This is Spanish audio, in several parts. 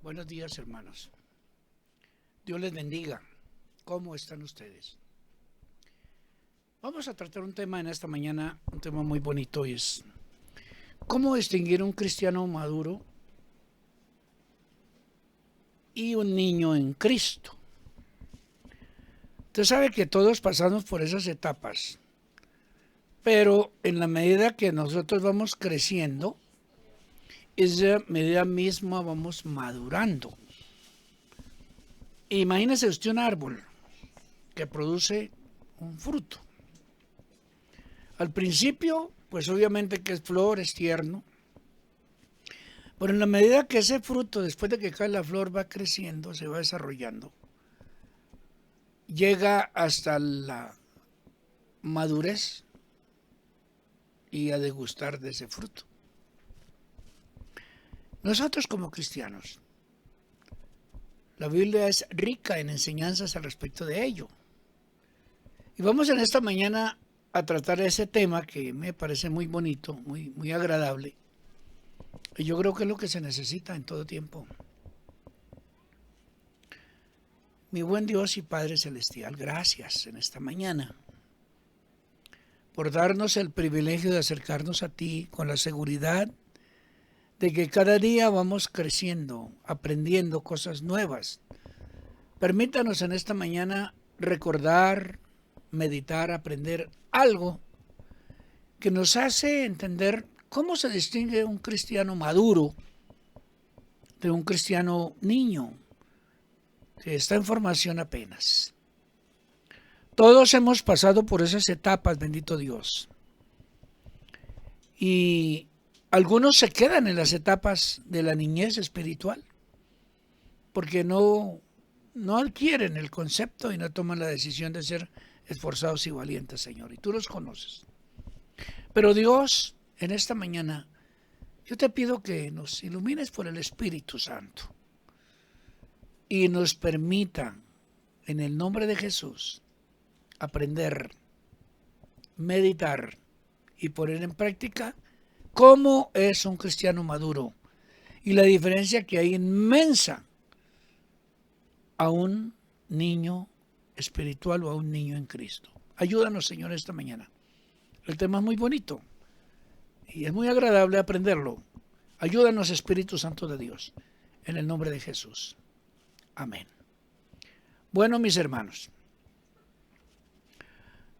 Buenos días, hermanos. Dios les bendiga. ¿Cómo están ustedes? Vamos a tratar un tema en esta mañana, un tema muy bonito, y es cómo distinguir un cristiano maduro y un niño en Cristo. Usted sabe que todos pasamos por esas etapas, pero en la medida que nosotros vamos creciendo, esa medida misma vamos madurando. Imagínese usted un árbol que produce un fruto. Al principio, pues obviamente que es flor, es tierno, pero en la medida que ese fruto, después de que cae la flor, va creciendo, se va desarrollando, llega hasta la madurez y a degustar de ese fruto. Nosotros como cristianos, la Biblia es rica en enseñanzas al respecto de ello. Y vamos en esta mañana a tratar ese tema que me parece muy bonito, muy agradable. Y yo creo que es lo que se necesita en todo tiempo. Mi buen Dios y Padre Celestial, gracias en esta mañana por darnos el privilegio de acercarnos a ti con la seguridad de que cada día vamos creciendo, aprendiendo cosas nuevas. Permítanos en esta mañana recordar, meditar, aprender algo que nos hace entender cómo se distingue un cristiano maduro de un cristiano niño que está en formación apenas. Todos hemos pasado por esas etapas, bendito Dios. Y algunos se quedan en las etapas de la niñez espiritual porque no adquieren el concepto y no toman la decisión de ser esforzados y valientes, Señor. Y tú los conoces. Pero Dios, en esta mañana, yo te pido que nos ilumines por el Espíritu Santo y nos permita, en el nombre de Jesús, aprender, meditar y poner en práctica cómo es un cristiano maduro y la diferencia que hay inmensa a un niño espiritual o a un niño en Cristo. Ayúdanos, Señor, esta mañana. El tema es muy bonito y es muy agradable aprenderlo. Ayúdanos, Espíritu Santo de Dios, en el nombre de Jesús. Amén. Bueno, mis hermanos,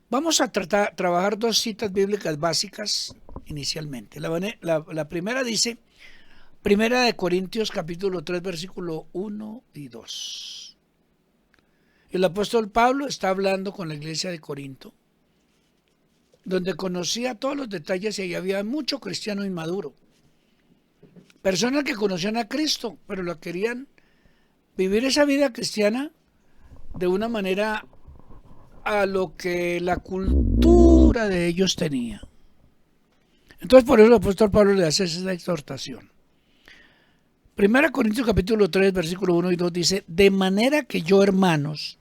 vamos a trabajar dos citas bíblicas básicas inicialmente. La primera dice, Primera de Corintios capítulo 3, versículo 1 y 2. El apóstol Pablo está hablando con la iglesia de Corinto, donde conocía todos los detalles y había mucho cristiano inmaduro. Personas que conocían a Cristo, pero lo querían vivir esa vida cristiana de una manera a lo que la cultura de ellos tenía. Entonces por eso el apóstol Pablo le hace esa exhortación. Primera Corintios capítulo 3, versículo 1 y 2 dice, de manera que yo, hermanos,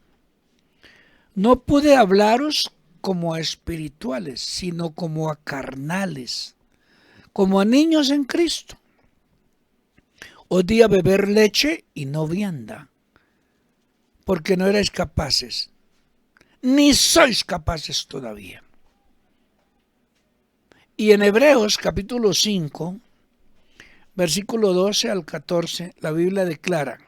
no pude hablaros como a espirituales, sino como a carnales, como a niños en Cristo. Os di a beber leche y no vianda, porque no erais capaces, ni sois capaces todavía. Y en Hebreos capítulo 5, versículo 12 al 14, la Biblia declara,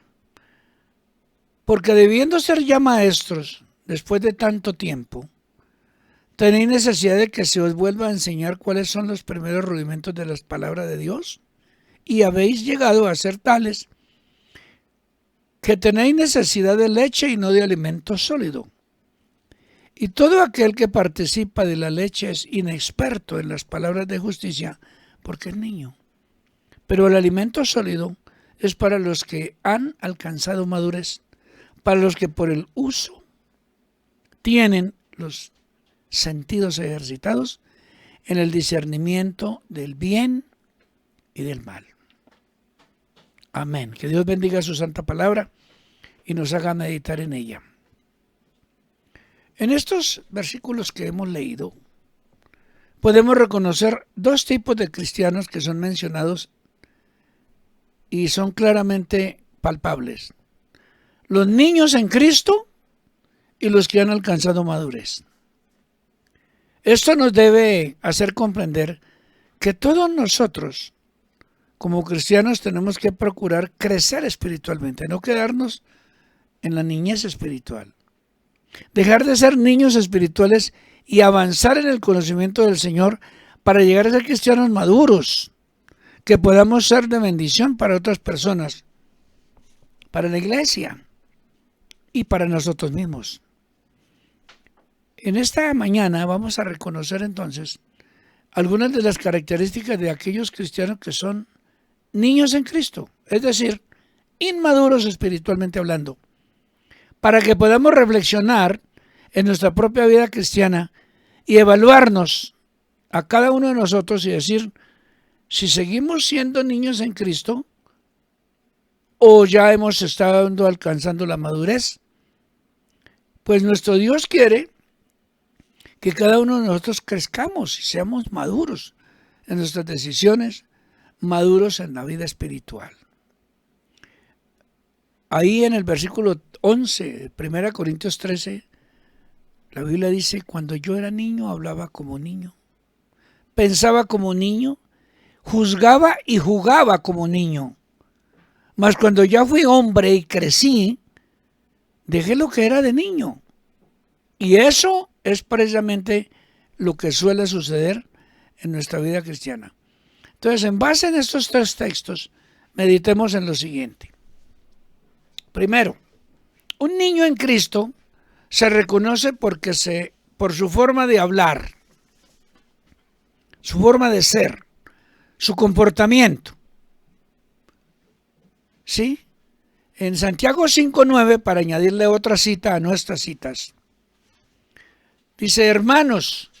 porque debiendo ser ya maestros, después de tanto tiempo, ¿tenéis necesidad de que se os vuelva a enseñar cuáles son los primeros rudimentos de las palabras de Dios? Y habéis llegado a ser tales que tenéis necesidad de leche y no de alimento sólido. Y todo aquel que participa de la leche es inexperto en las palabras de justicia, porque es niño. Pero el alimento sólido es para los que han alcanzado madurez, para los que por el uso tienen los sentidos ejercitados en el discernimiento del bien y del mal. Amén. Que Dios bendiga su santa palabra y nos haga meditar en ella. En estos versículos que hemos leído, podemos reconocer dos tipos de cristianos que son mencionados y son claramente palpables: los niños en Cristo y los que han alcanzado madurez. Esto nos debe hacer comprender que todos nosotros, como cristianos, tenemos que procurar crecer espiritualmente, no quedarnos en la niñez espiritual. Dejar de ser niños espirituales y avanzar en el conocimiento del Señor para llegar a ser cristianos maduros, que podamos ser de bendición para otras personas, para la iglesia y para nosotros mismos. En esta mañana vamos a reconocer entonces algunas de las características de aquellos cristianos que son niños en Cristo, es decir, inmaduros espiritualmente hablando, para que podamos reflexionar en nuestra propia vida cristiana y evaluarnos a cada uno de nosotros y decir si seguimos siendo niños en Cristo o ya hemos estado alcanzando la madurez. Pues nuestro Dios quiere que cada uno de nosotros crezcamos y seamos maduros en nuestras decisiones, maduros en la vida espiritual. Ahí en el versículo 11, 1 Corintios 13, la Biblia dice: cuando yo era niño hablaba como niño, pensaba como niño, juzgaba y jugaba como niño. Mas cuando ya fui hombre y crecí, dejé lo que era de niño. Y eso es precisamente lo que suele suceder en nuestra vida cristiana. Entonces, en base en estos tres textos, meditemos en lo siguiente. Primero, un niño en Cristo se reconoce por su forma de hablar, su forma de ser, su comportamiento. ¿Sí? En Santiago 5:9, para añadirle otra cita a nuestras citas, dice: hermanos,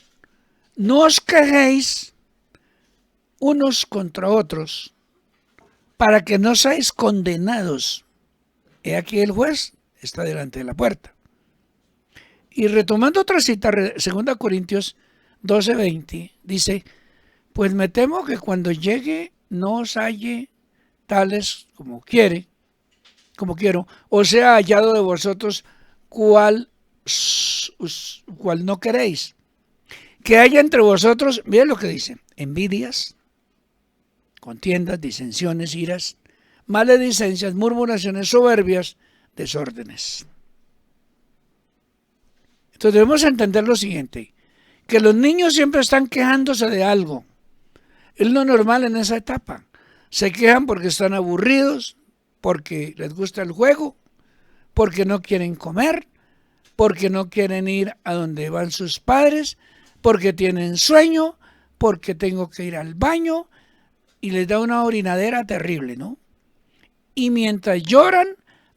no os quejéis unos contra otros, para que no seáis condenados. He aquí el juez está delante de la puerta. Y retomando otra cita, 2 Corintios 12:20, dice: pues me temo que cuando llegue no os halle tales como quiero, o sea hallado de vosotros cual no queréis. Que haya entre vosotros, miren lo que dice: envidias, contiendas, disensiones, iras, maledicencias, murmuraciones, soberbias, desórdenes. Entonces debemos entender lo siguiente: que los niños siempre están quejándose de algo. Es lo normal en esa etapa. Se quejan porque están aburridos, porque les gusta el juego, porque no quieren comer, porque no quieren ir a donde van sus padres, porque tienen sueño, porque tengo que ir al baño, y les da una orinadera terrible, ¿no? Y mientras lloran,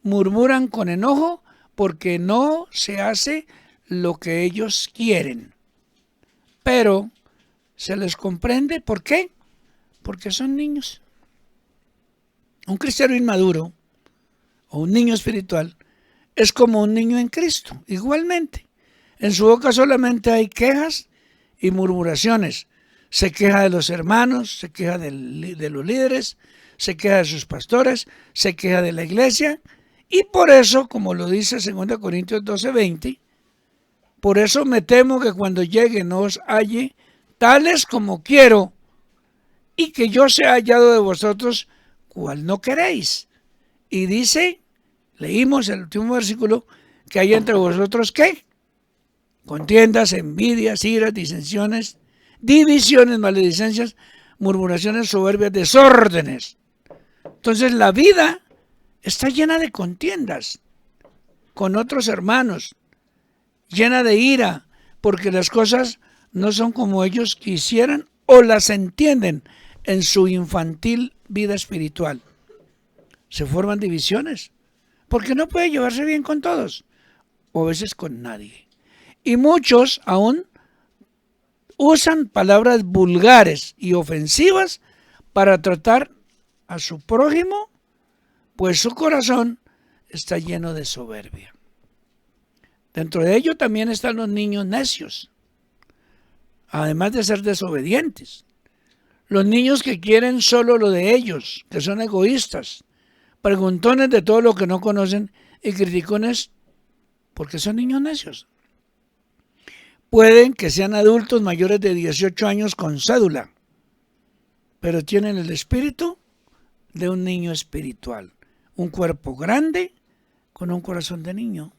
murmuran con enojo porque no se hace lo que ellos quieren. Pero se les comprende. ¿Por qué? Porque son niños. Un cristiano inmaduro o un niño espiritual es como un niño en Cristo, igualmente. En su boca solamente hay quejas y murmuraciones. Se queja de los hermanos, se queja de los líderes, se queja de sus pastores, se queja de la iglesia. Y por eso, como lo dice 2 Corintios 12:20, por eso me temo que cuando llegue no os halle tales como quiero, y que yo sea hallado de vosotros cual no queréis. Y dice, leímos el último versículo, que hay entre vosotros ¿qué? Contiendas, envidias, iras, disensiones, divisiones, maledicencias, murmuraciones, soberbias, desórdenes. Entonces la vida está llena de contiendas con otros hermanos, llena de ira, porque las cosas no son como ellos quisieran o las entienden en su infantil vida espiritual. Se forman divisiones, porque no puede llevarse bien con todos, o a veces con nadie. Y muchos aún usan palabras vulgares y ofensivas para tratar a su prójimo, pues su corazón está lleno de soberbia. Dentro de ello también están los niños necios, además de ser desobedientes. Los niños que quieren solo lo de ellos, que son egoístas, preguntones de todo lo que no conocen y criticones porque son niños necios. Pueden que sean adultos mayores de 18 años con cédula, pero tienen el espíritu de un niño espiritual, un cuerpo grande con un corazón de niño.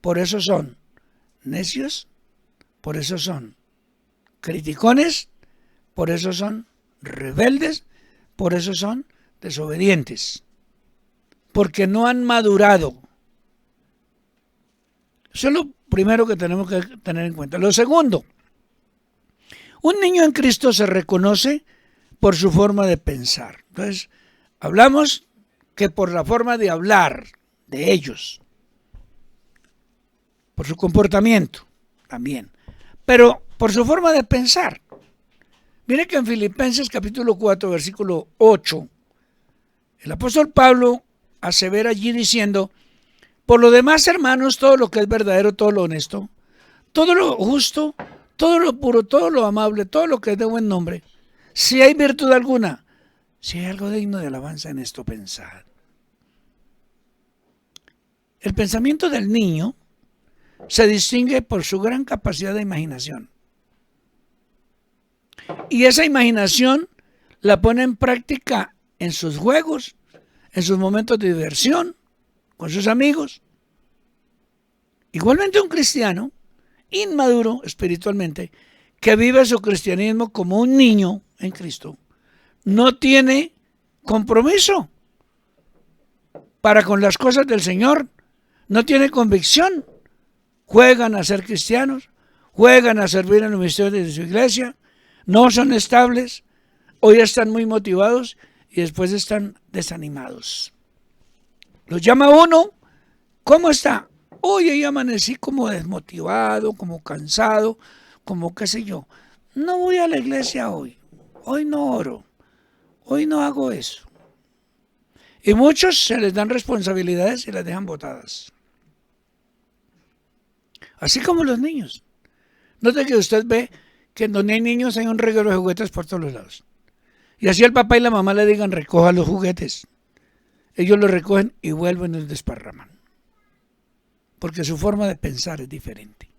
Por eso son necios, por eso son criticones, por eso son rebeldes, por eso son desobedientes, porque no han madurado. Eso es lo primero que tenemos que tener en cuenta. Lo segundo, un niño en Cristo se reconoce por su forma de pensar. Entonces, hablamos que por la forma de hablar de ellos, por su comportamiento también, pero por su forma de pensar. Mire que en Filipenses capítulo 4, versículo 8, el apóstol Pablo asevera allí diciendo: por lo demás, hermanos, todo lo que es verdadero, todo lo honesto, todo lo justo, todo lo puro, todo lo amable, todo lo que es de buen nombre, si hay virtud alguna, si hay algo digno de alabanza, en esto pensad. El pensamiento del niño se distingue por su gran capacidad de imaginación. Y esa imaginación la pone en práctica en sus juegos, en sus momentos de diversión, con sus amigos. Igualmente un cristiano inmaduro espiritualmente, que vive su cristianismo como un niño en Cristo, no tiene compromiso para con las cosas del Señor, no tiene convicción. Juegan a ser cristianos, juegan a servir en los ministerios de su iglesia, no son estables, hoy están muy motivados y después están desanimados. Los llama uno, ¿cómo está? Hoy yo amanecí como desmotivado, como cansado, como qué sé yo. No voy a la iglesia hoy no oro, hoy no hago eso. Y muchos se les dan responsabilidades y las dejan botadas. Así como los niños. Note que usted ve que donde hay niños hay un reguero de juguetes por todos los lados. Y así el papá y la mamá le digan: recoja los juguetes. Ellos los recogen y vuelven y los desparraman. Porque su forma de pensar es diferente.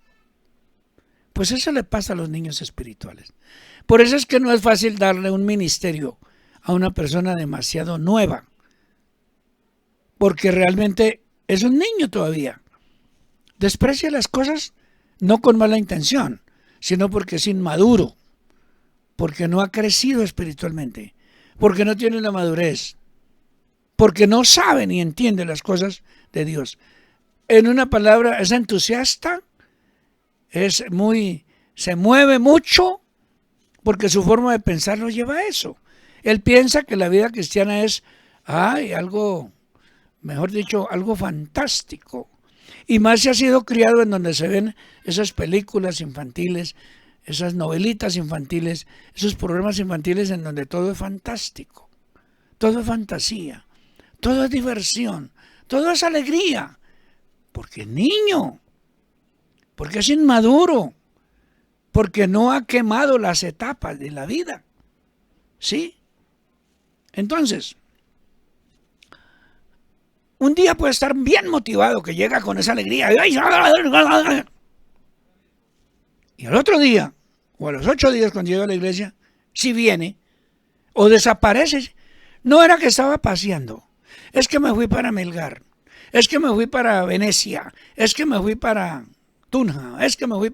Pues eso le pasa a los niños espirituales. Por eso es que no es fácil darle un ministerio a una persona demasiado nueva. Porque realmente es un niño todavía. Desprecia las cosas no con mala intención, sino porque es inmaduro, porque no ha crecido espiritualmente, porque no tiene la madurez, porque no sabe ni entiende las cosas de Dios. En una palabra, es entusiasta, se mueve mucho, porque su forma de pensar lo lleva a eso. Él piensa que la vida cristiana es algo, mejor dicho, algo fantástico. Y más si ha sido criado en donde se ven esas películas infantiles, esas novelitas infantiles, esos programas infantiles en donde todo es fantástico, todo es fantasía, todo es diversión, todo es alegría, porque es niño, porque es inmaduro, porque no ha quemado las etapas de la vida. ¿Sí? Entonces, un día puede estar bien motivado, que llega con esa alegría, y al otro día, o a los 8 días cuando llega a la iglesia, si viene, o desaparece. No era que estaba paseando, es que me fui para Melgar, es que me fui para Venecia, es que me fui para Tunja, es que me fui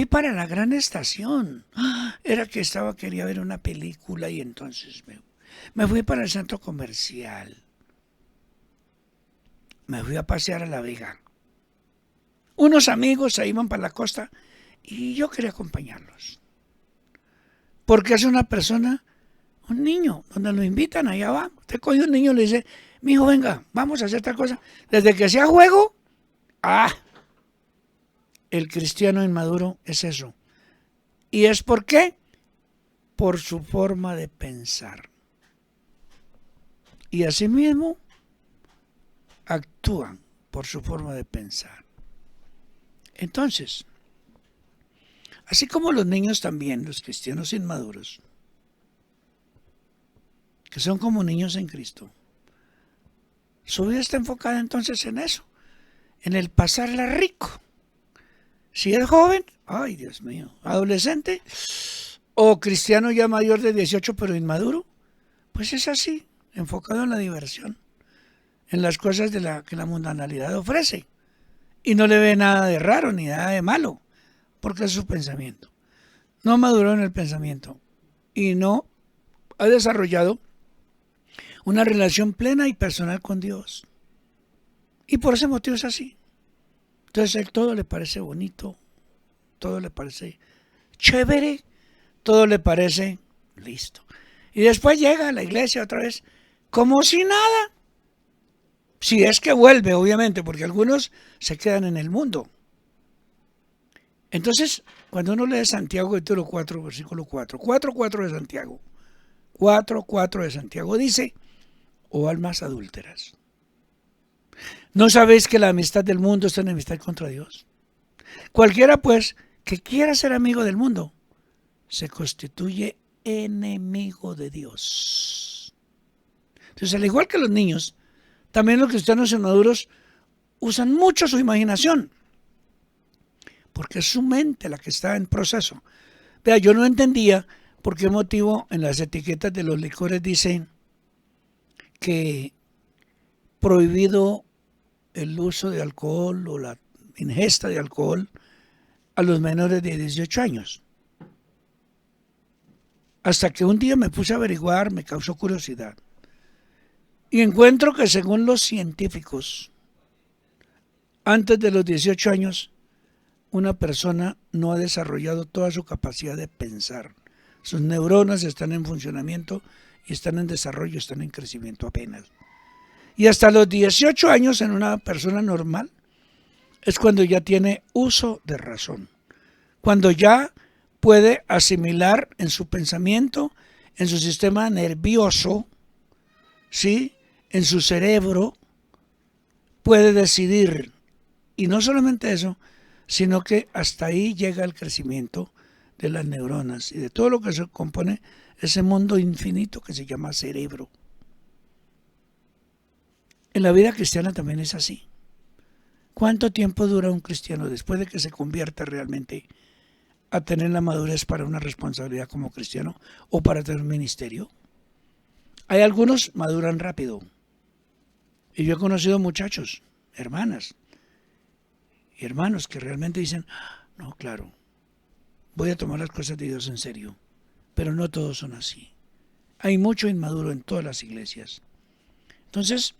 para la gran estación. Era que quería ver una película y entonces me fui para el centro comercial. Me fui a pasear a La Vega. Unos amigos se iban para la costa y yo quería acompañarlos. Porque es una persona, un niño, donde lo invitan, allá va. Usted coge un niño y le dice: mijo, venga, vamos a hacer tal cosa. Desde que sea juego, el cristiano inmaduro es eso. ¿Y es por qué? Por su forma de pensar. Y asimismo actúan por su forma de pensar. Entonces, así como los niños también, los cristianos inmaduros, que son como niños en Cristo. Su vida está enfocada entonces en eso, en el pasarla rico. Si es joven, ay Dios mío, adolescente o cristiano ya mayor de 18 pero inmaduro, pues es así, enfocado en la diversión, en las cosas que la mundanalidad ofrece. Y no le ve nada de raro ni nada de malo, porque es su pensamiento. No maduró en el pensamiento y no ha desarrollado una relación plena y personal con Dios. Y por ese motivo es así. Entonces a él todo le parece bonito, todo le parece chévere, todo le parece listo. Y después llega a la iglesia otra vez como si nada. Si es que vuelve, obviamente, porque algunos se quedan en el mundo. Entonces, cuando uno lee Santiago capítulo 4, versículo 4 de Santiago, 4 de Santiago dice, oh almas adúlteras, ¿no sabéis que la amistad del mundo es enemistad contra Dios? Cualquiera, pues, que quiera ser amigo del mundo, se constituye enemigo de Dios. Entonces, al igual que los niños, también los cristianos inmaduros usan mucho su imaginación, porque es su mente la que está en proceso. Vea, yo no entendía por qué motivo en las etiquetas de los licores dicen que prohibido el uso de alcohol o la ingesta de alcohol a los menores de 18 años. Hasta que un día me puse a averiguar, me causó curiosidad. Y encuentro que según los científicos, antes de los 18 años, una persona no ha desarrollado toda su capacidad de pensar. Sus neuronas están en funcionamiento y están en desarrollo, están en crecimiento apenas. Y hasta los 18 años en una persona normal es cuando ya tiene uso de razón, cuando ya puede asimilar en su pensamiento, en su sistema nervioso, ¿sí?, en su cerebro, puede decidir. Y no solamente eso, sino que hasta ahí llega el crecimiento de las neuronas y de todo lo que se compone ese mundo infinito que se llama cerebro. En la vida cristiana también es así. ¿Cuánto tiempo dura un cristiano después de que se convierta realmente a tener la madurez para una responsabilidad como cristiano o para tener un ministerio? Hay algunos maduran rápido. Y yo he conocido muchachos, hermanas y hermanos que realmente dicen, no, claro, voy a tomar las cosas de Dios en serio. Pero no todos son así. Hay mucho inmaduro en todas las iglesias. Entonces,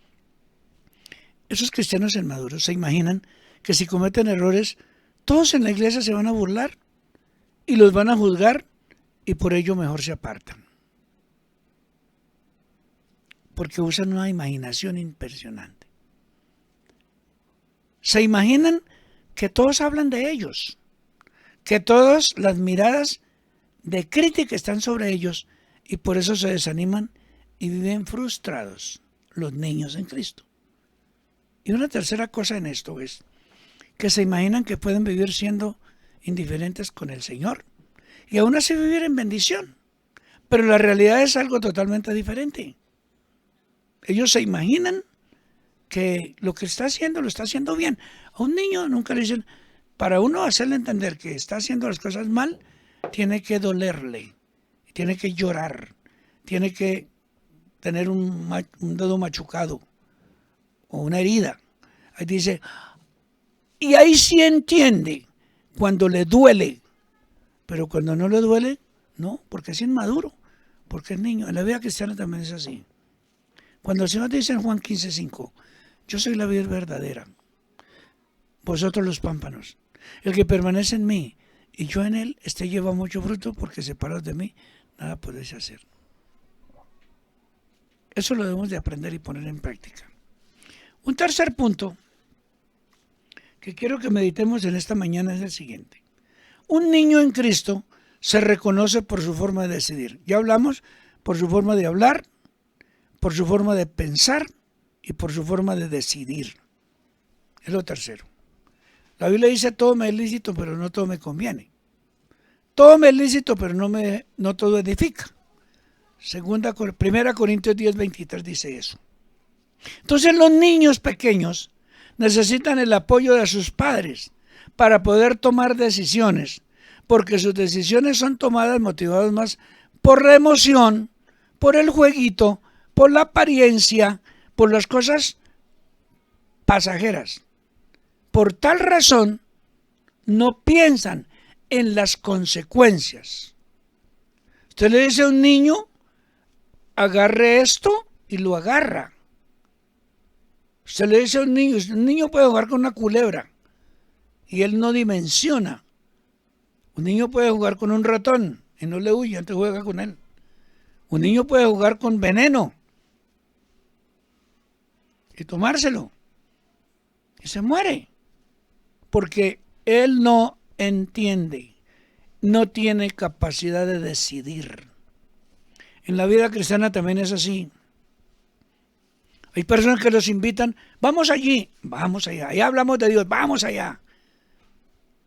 esos cristianos inmaduros se imaginan que si cometen errores, todos en la iglesia se van a burlar y los van a juzgar y por ello mejor se apartan. Porque usan una imaginación impresionante. Se imaginan que todos hablan de ellos, que todas las miradas de crítica están sobre ellos y por eso se desaniman y viven frustrados los niños en Cristo. Y una tercera cosa en esto es que se imaginan que pueden vivir siendo indiferentes con el Señor y aún así vivir en bendición. Pero la realidad es algo totalmente diferente. Ellos se imaginan que lo que está haciendo lo está haciendo bien. A un niño nunca le dicen, para uno hacerle entender que está haciendo las cosas mal, tiene que dolerle, tiene que llorar, tiene que tener un dedo machucado o una herida. Ahí dice, y ahí sí entiende cuando le duele, pero cuando no le duele, no, porque es inmaduro, porque es niño. En la vida cristiana también es así. Cuando el Señor dice en Juan 15:5, yo soy la vid verdadera, vosotros los pámpanos, el que permanece en mí y yo en él, este lleva mucho fruto, porque separados de mí nada podéis hacer. Eso lo debemos de aprender y poner en práctica. Un tercer punto que quiero que meditemos en esta mañana es el siguiente. Un niño en Cristo se reconoce por su forma de decidir. Ya hablamos por su forma de hablar, por su forma de pensar y por su forma de decidir. Es lo tercero. La Biblia dice, todo me es lícito, pero no todo me conviene. Todo me es lícito, pero no todo edifica. Primera Corintios 10:23 dice eso. Entonces los niños pequeños necesitan el apoyo de sus padres para poder tomar decisiones, porque sus decisiones son tomadas motivadas más por la emoción, por el jueguito, por la apariencia, por las cosas pasajeras. Por tal razón, no piensan en las consecuencias. Usted le dice a un niño, agarre esto y lo agarra. Usted le dice a un niño puede jugar con una culebra y él no dimensiona. Un niño puede jugar con un ratón y no le huye, antes juega con él. Un niño puede jugar con veneno y tomárselo y se muere porque él no entiende, no tiene capacidad de decidir. En la vida cristiana también es así. Hay personas que los invitan, vamos allí, vamos allá, allá hablamos de Dios, vamos allá,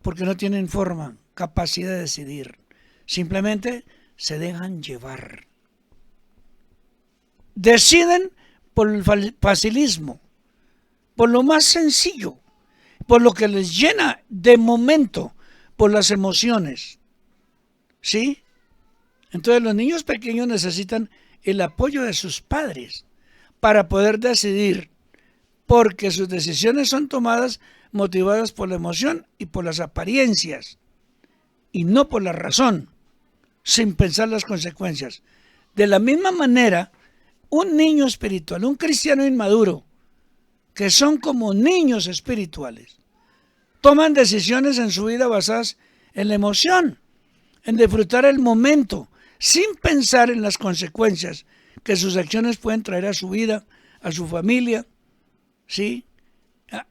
porque no tienen capacidad de decidir, simplemente se dejan llevar. Deciden por el facilismo, por lo más sencillo, por lo que les llena de momento, por las emociones. ¿Sí? Entonces los niños pequeños necesitan el apoyo de sus padres para poder decidir, porque sus decisiones son tomadas motivadas por la emoción y por las apariencias, y no por la razón, sin pensar las consecuencias. De la misma manera, un niño espiritual, un cristiano inmaduro, que son como niños espirituales, toman decisiones en su vida basadas en la emoción, en disfrutar el momento, sin pensar en las consecuencias que sus acciones pueden traer a su vida, a su familia, ¿sí?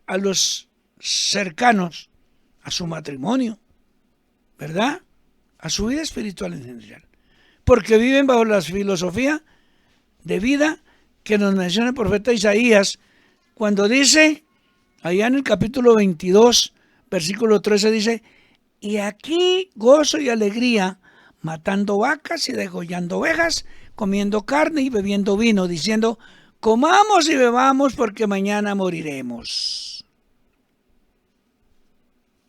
A los cercanos, a su matrimonio, ¿verdad? A su vida espiritual en general. Porque viven bajo la filosofía de vida que nos menciona el profeta Isaías cuando dice, allá en el capítulo 22, versículo 13 dice, y aquí gozo y alegría, matando vacas y degollando ovejas, comiendo carne y bebiendo vino, diciendo, comamos y bebamos porque mañana moriremos.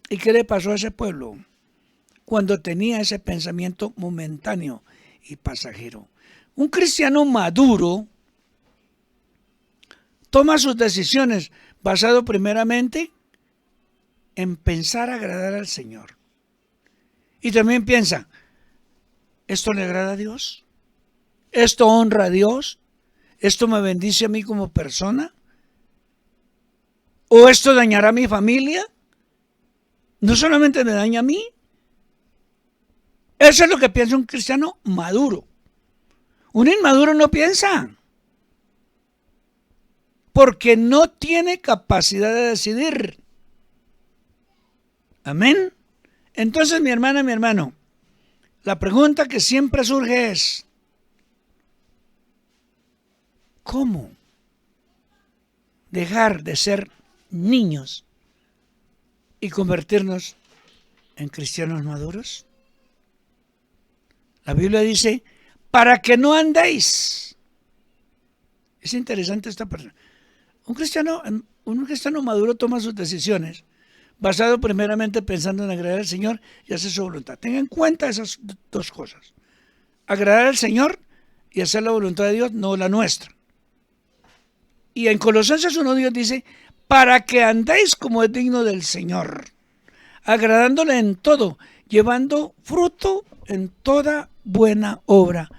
¿Y qué le pasó a ese pueblo cuando tenía ese pensamiento momentáneo y pasajero? Un cristiano maduro toma sus decisiones basado primeramente en pensar agradar al Señor. Y también piensa, ¿esto le agrada a Dios? ¿Esto honra a Dios? ¿Esto me bendice a mí como persona? ¿O esto dañará a mi familia? No solamente me daña a mí. Eso es lo que piensa un cristiano maduro. Un inmaduro no piensa, porque no tiene capacidad de decidir. Amén. Entonces, mi hermana, mi hermano, la pregunta que siempre surge es, ¿cómo dejar de ser niños y convertirnos en cristianos maduros? La Biblia dice, para que no andéis. Es interesante esta persona. Un cristiano maduro toma sus decisiones basado primeramente pensando en agradar al Señor y hacer su voluntad. Tengan en cuenta esas dos cosas. Agradar al Señor y hacer la voluntad de Dios, no la nuestra. Y en Colosenses 1 Dios dice, para que andéis como es digno del Señor, agradándole en todo, llevando fruto en toda buena obra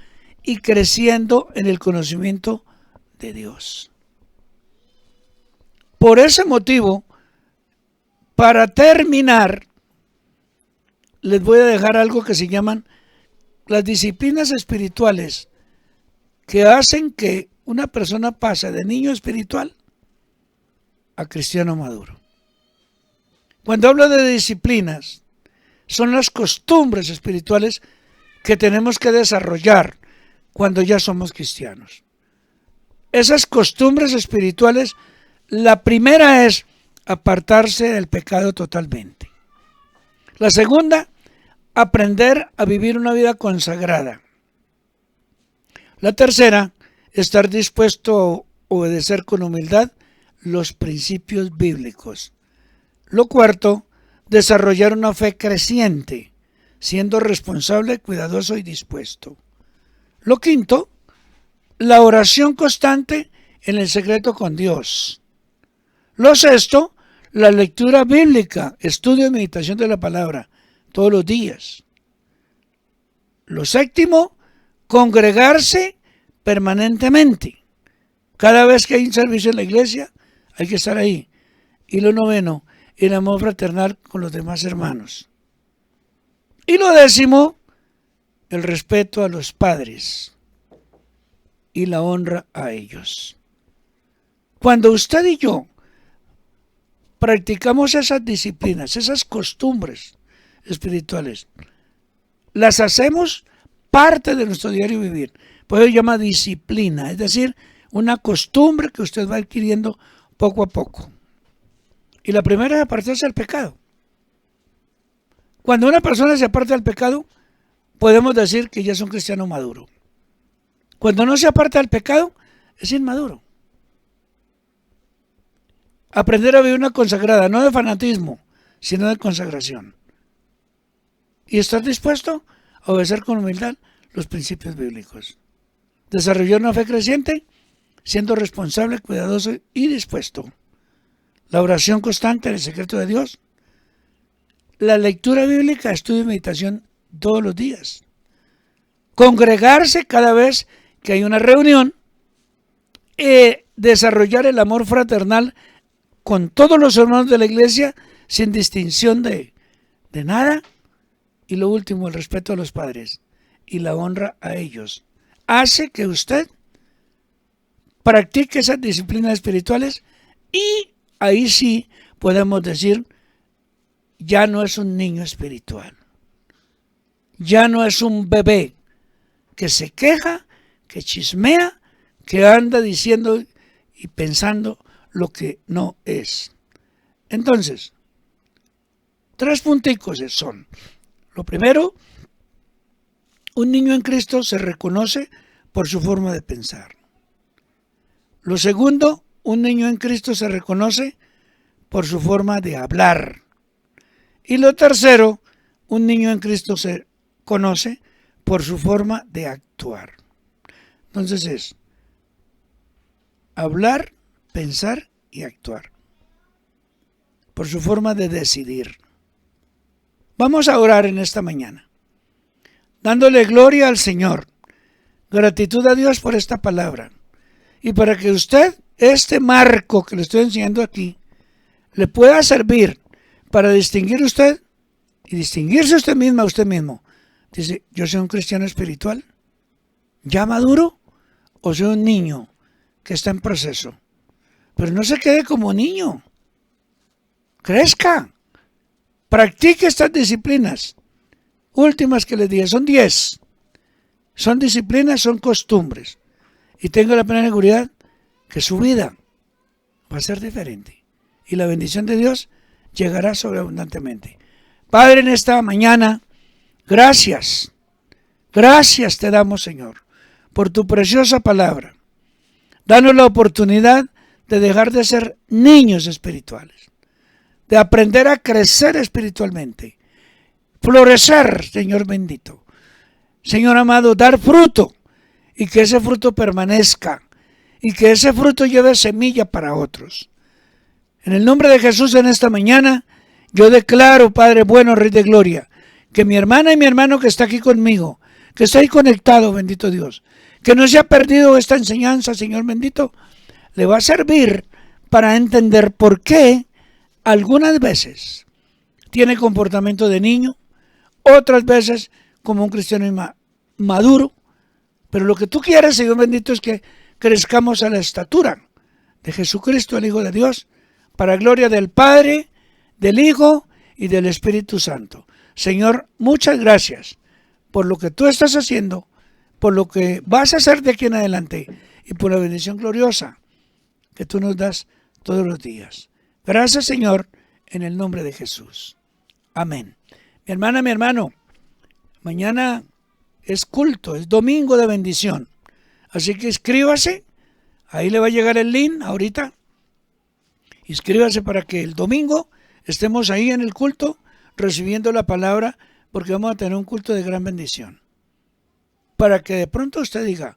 y creciendo en el conocimiento de Dios. Por ese motivo, para terminar, les voy a dejar algo que se llaman las disciplinas espirituales que hacen que una persona pase de niño espiritual a cristiano maduro. Cuando hablo de disciplinas, son las costumbres espirituales que tenemos que desarrollar cuando ya somos cristianos. Esas costumbres espirituales, la primera es apartarse del pecado totalmente. La segunda, aprender a vivir una vida consagrada. La tercera, estar dispuesto a obedecer con humildad los principios bíblicos. Lo cuarto, desarrollar una fe creciente, siendo responsable, cuidadoso y dispuesto. Lo quinto, la oración constante en el secreto con Dios. Lo sexto, la lectura bíblica, estudio y meditación de la palabra todos los días. Lo séptimo, congregarse permanentemente. Cada vez que hay un servicio en la iglesia, hay que estar ahí. Y lo noveno, el amor fraternal con los demás hermanos. Y lo décimo, el respeto a los padres y la honra a ellos. Cuando usted y yo practicamos esas disciplinas, esas costumbres espirituales, las hacemos parte de nuestro diario vivir. Por eso se llama disciplina, es decir, una costumbre que usted va adquiriendo poco a poco. Y la primera es apartarse del pecado. Cuando una persona se aparta del pecado, podemos decir que ya es un cristiano maduro. Cuando no se aparta del pecado, es inmaduro. Aprender a vivir una consagrada, no de fanatismo, sino de consagración. Y estar dispuesto a obedecer con humildad los principios bíblicos. Desarrollar una fe creciente, siendo responsable, cuidadoso y dispuesto. La oración constante en el secreto de Dios. La lectura bíblica, estudio y meditación todos los días. Congregarse cada vez que hay una reunión. Desarrollar el amor fraternal con todos los hermanos de la iglesia sin distinción de nada. Y lo último, el respeto a los padres y la honra a ellos. Hace que usted practique esas disciplinas espirituales y ahí sí podemos decir, ya no es un niño espiritual. Ya no es un bebé que se queja, que chismea, que anda diciendo y pensando lo que no es. Entonces, 3 punticos son. Lo primero, un niño en Cristo se reconoce por su forma de pensar. Lo segundo, un niño en Cristo se reconoce por su forma de hablar. Y lo tercero, un niño en Cristo se conoce por su forma de actuar. Entonces es hablar, pensar y actuar. Por su forma de decidir. Vamos a orar en esta mañana, dándole gloria al Señor, gratitud a Dios por esta palabra. Y para que usted, este marco que le estoy enseñando aquí, le pueda servir para distinguir usted y distinguirse usted misma, usted mismo. Dice, ¿yo soy un cristiano espiritual? ¿Ya maduro? ¿O soy un niño que está en proceso? Pero no se quede como niño. Crezca. Practique estas disciplinas. Últimas que les dije, son 10. Son disciplinas, son costumbres. Y tengo la plena seguridad que su vida va a ser diferente. Y la bendición de Dios llegará sobreabundantemente. Padre, en esta mañana, gracias. Gracias te damos, Señor, por tu preciosa palabra. Danos la oportunidad de dejar de ser niños espirituales, de aprender a crecer espiritualmente, florecer, Señor bendito. Señor amado, dar fruto y que ese fruto permanezca y que ese fruto lleve semilla para otros. En el nombre de Jesús en esta mañana, yo declaro, Padre bueno, Rey de Gloria, que mi hermana y mi hermano que está aquí conmigo, que está ahí conectado, bendito Dios, que no se ha perdido esta enseñanza, Señor bendito, le va a servir para entender por qué algunas veces tiene comportamiento de niño, otras veces como un cristiano maduro, pero lo que tú quieres, Señor bendito, es que crezcamos a la estatura de Jesucristo, el Hijo de Dios, para gloria del Padre, del Hijo y del Espíritu Santo. Señor, muchas gracias por lo que tú estás haciendo, por lo que vas a hacer de aquí en adelante y por la bendición gloriosa que tú nos das todos los días. Gracias, Señor, en el nombre de Jesús. Amén. Mi hermana, mi hermano, mañana es culto, es domingo de bendición. Así que inscríbase, ahí le va a llegar el link ahorita. Inscríbase para que el domingo estemos ahí en el culto recibiendo la palabra, porque vamos a tener un culto de gran bendición. Para que de pronto usted diga,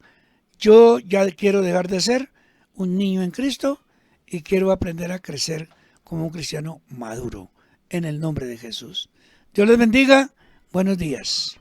yo ya quiero dejar de ser un niño en Cristo y quiero aprender a crecer como un cristiano maduro, en el nombre de Jesús. Dios les bendiga. Buenos días.